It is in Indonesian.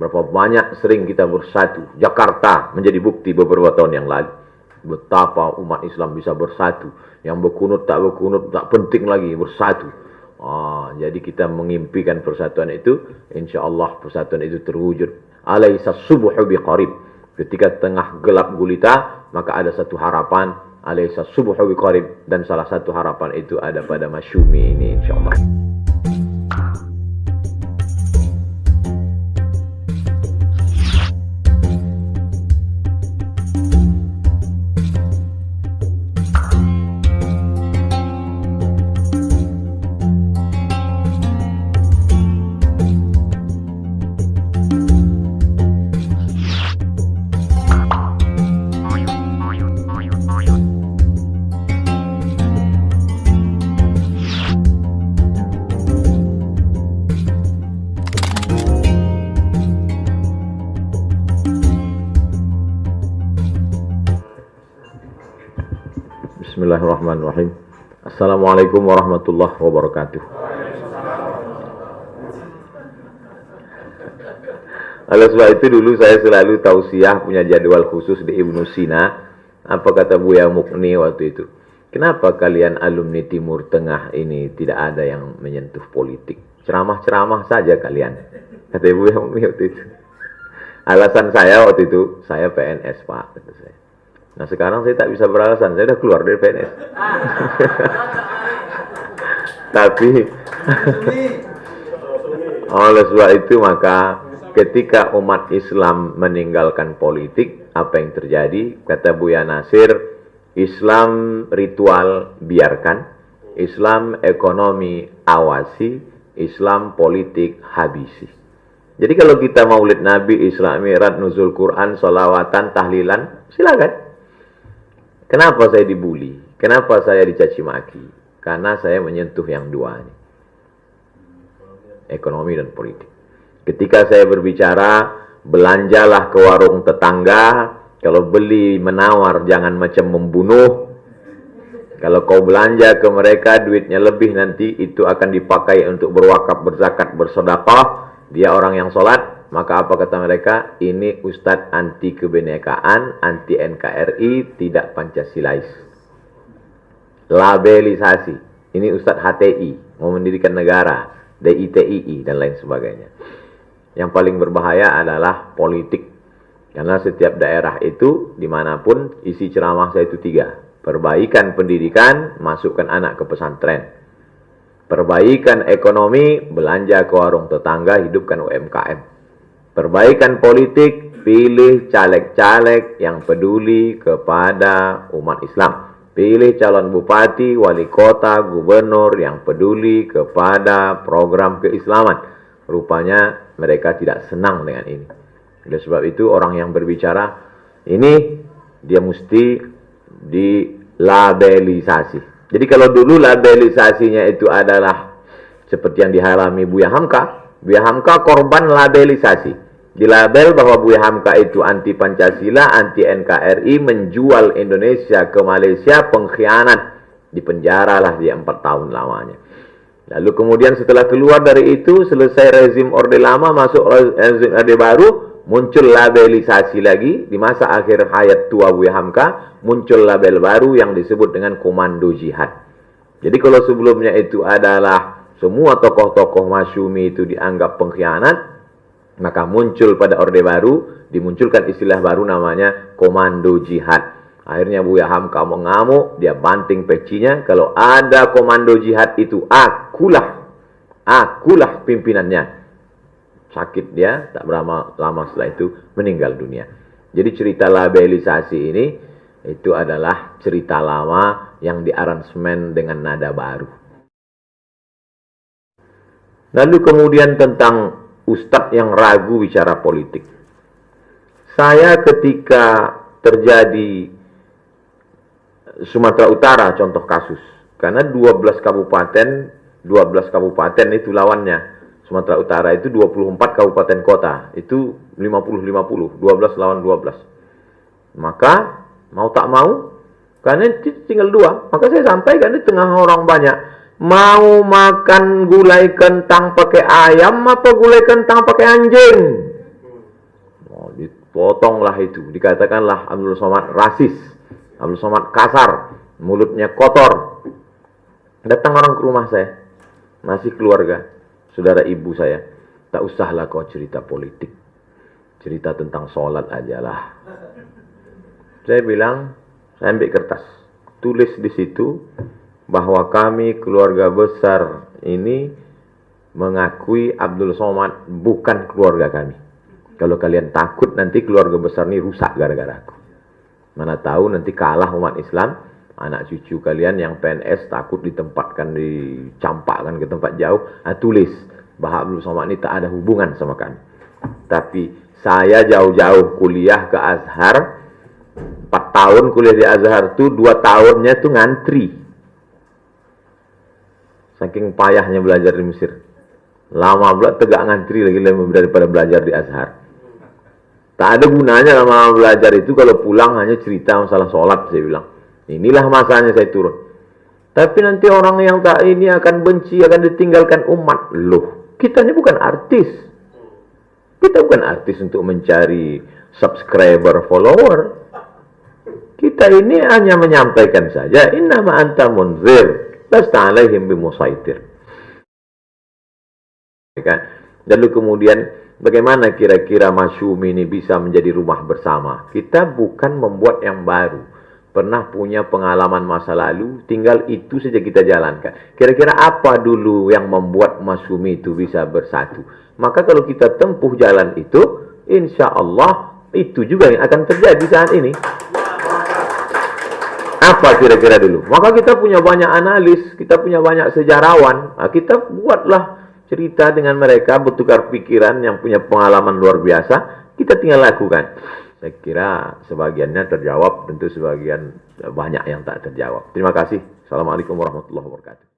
Berapa banyak sering kita bersatu. Jakarta menjadi bukti beberapa tahun yang lalu. Betapa umat Islam bisa bersatu. Yang berkunut tak penting lagi, bersatu. Jadi kita mengimpikan persatuan itu, insya Allah persatuan itu terwujud. Alaysa subuhu biqarib. Ketika tengah gelap gulita, maka ada satu harapan. Alaysa subuhu biqarib. Dan salah satu harapan itu ada pada Masyumi ini, insya Allah. Bismillahirrahmanirrahim. Assalamualaikum warahmatullahi wabarakatuh. Oleh sebab itu dulu saya selalu tausiah punya jadwal khusus di Ibnu Sina. Apa kata Buya Mukni waktu itu? Kenapa kalian alumni Timur Tengah ini tidak ada yang menyentuh politik? Ceramah-ceramah saja kalian. Kata Buya Mukni waktu itu. Alasan saya waktu itu, saya PNS Pak, kata saya. Nah sekarang saya tak bisa beralasan, saya sudah keluar dari PNS. Tapi oleh sebab itu maka ketika umat Islam meninggalkan politik, apa yang terjadi? Kata Buya Nasir, Islam ritual biarkan, Islam ekonomi awasi, Islam politik habisi. Jadi kalau kita maulid Nabi, Isra Mi'raj, nuzul Quran, sholawatan, tahlilan, silakan. Kenapa saya dibully? Kenapa saya dicaci maki? Karena saya menyentuh yang dua ini. Ekonomi dan politik. Ketika saya berbicara, belanjalah ke warung tetangga. Kalau beli menawar, jangan macam membunuh. Kalau kau belanja ke mereka, duitnya lebih nanti, itu akan dipakai untuk berwakaf, berzakat, bersedekah. Dia orang yang sholat. Maka apa kata mereka? Ini Ustadz anti kebinekaan, anti NKRI, tidak Pancasilais. Labelisasi. Ini Ustadz HTI, mau mendirikan negara, DITII, dan lain sebagainya. Yang paling berbahaya adalah politik. Karena setiap daerah itu, dimanapun, isi ceramah saya itu 3. Perbaikan pendidikan, masukkan anak ke pesantren. Perbaikan ekonomi, belanja ke warung tetangga, hidupkan UMKM. Perbaikan politik, pilih caleg-caleg yang peduli kepada umat Islam. Pilih calon bupati, wali kota, gubernur yang peduli kepada program keislaman. Rupanya mereka tidak senang dengan ini. Oleh sebab itu orang yang berbicara, ini dia mesti dilabelisasi. Jadi kalau dulu labelisasinya itu adalah seperti yang dialami Buya Hamka. Buya Hamka korban labelisasi. Dilabel bahwa Buya Hamka itu anti Pancasila, anti NKRI, menjual Indonesia ke Malaysia, pengkhianat. Dipenjaralah dia 4 tahun lamanya. Lalu kemudian setelah keluar dari itu, selesai rezim Orde Lama, masuk rezim Orde Baru, muncul labelisasi lagi. Di masa akhir hayat tua Buya Hamka, muncul label baru yang disebut dengan Komando Jihad. Jadi kalau sebelumnya itu adalah semua tokoh-tokoh Masyumi itu dianggap pengkhianat, maka muncul pada Orde Baru, dimunculkan istilah baru namanya Komando Jihad. Akhirnya Buya Hamka mengamuk, dia banting pecinya, kalau ada Komando Jihad itu akulah pimpinannya. Sakit dia, tak berapa lama setelah itu meninggal dunia. Jadi cerita labelisasi ini, itu adalah cerita lama yang diaransemen dengan nada baru. Lalu kemudian tentang ustadz yang ragu bicara politik. Saya ketika terjadi Sumatera Utara contoh kasus. Karena 12 kabupaten itu lawannya. Sumatera Utara itu 24 kabupaten kota. Itu 50-50. 12 lawan 12. Maka mau tak mau, karena tinggal 2. Maka saya sampaikan di tengah orang banyak. Mau makan gulai kentang pakai ayam apa gulai kentang pakai anjing? potonglah itu. Dikatakanlah Abdul Somad rasis, Abdul Somad kasar, mulutnya kotor. Datang orang ke rumah saya, masih keluarga, saudara ibu saya, tak usahlah kau cerita politik, cerita tentang sholat ajalah. Saya bilang, saya ambil kertas, tulis di situ bahwa kami keluarga besar ini mengakui Abdul Somad bukan keluarga kami. Kalau kalian takut nanti keluarga besar ini rusak gara-gara aku. Mana tahu nanti kalah umat Islam, anak cucu kalian yang PNS takut ditempatkan, dicampakkan ke tempat jauh. Tulis bahwa Abdul Somad ini tak ada hubungan sama kami. Tapi saya jauh-jauh kuliah ke Azhar, 4 tahun kuliah di Azhar tuh, 2 tahunnya tuh ngantri. Saking payahnya belajar di Mesir. Lama pula tegak ngantri lagi daripada belajar di Azhar. Tak ada gunanya lama belajar itu kalau pulang hanya cerita masalah sholat, saya bilang. Inilah masanya saya turun. Tapi nanti orang yang tak ini akan benci, akan ditinggalkan umat. Loh, kita ini bukan artis. Kita bukan artis untuk mencari subscriber, follower. Kita ini hanya menyampaikan saja, innama anta munzir, lasta alaihim bimusaitir. Lalu kemudian bagaimana kira-kira Masyumi ini bisa menjadi rumah bersama? Kita bukan membuat yang baru. Pernah punya pengalaman masa lalu, tinggal itu saja kita jalankan. Kira-kira apa dulu yang membuat Masyumi itu bisa bersatu? Maka kalau kita tempuh jalan itu, insya Allah itu juga yang akan terjadi saat ini. Apa kira-kira dulu? Maka kita punya banyak analis, kita punya banyak sejarawan. Nah, kita buatlah cerita dengan mereka, bertukar pikiran yang punya pengalaman luar biasa, kita tinggal lakukan. Saya kira sebagiannya terjawab, tentu sebagian banyak yang tak terjawab. Terima kasih. Assalamualaikum warahmatullahi wabarakatuh.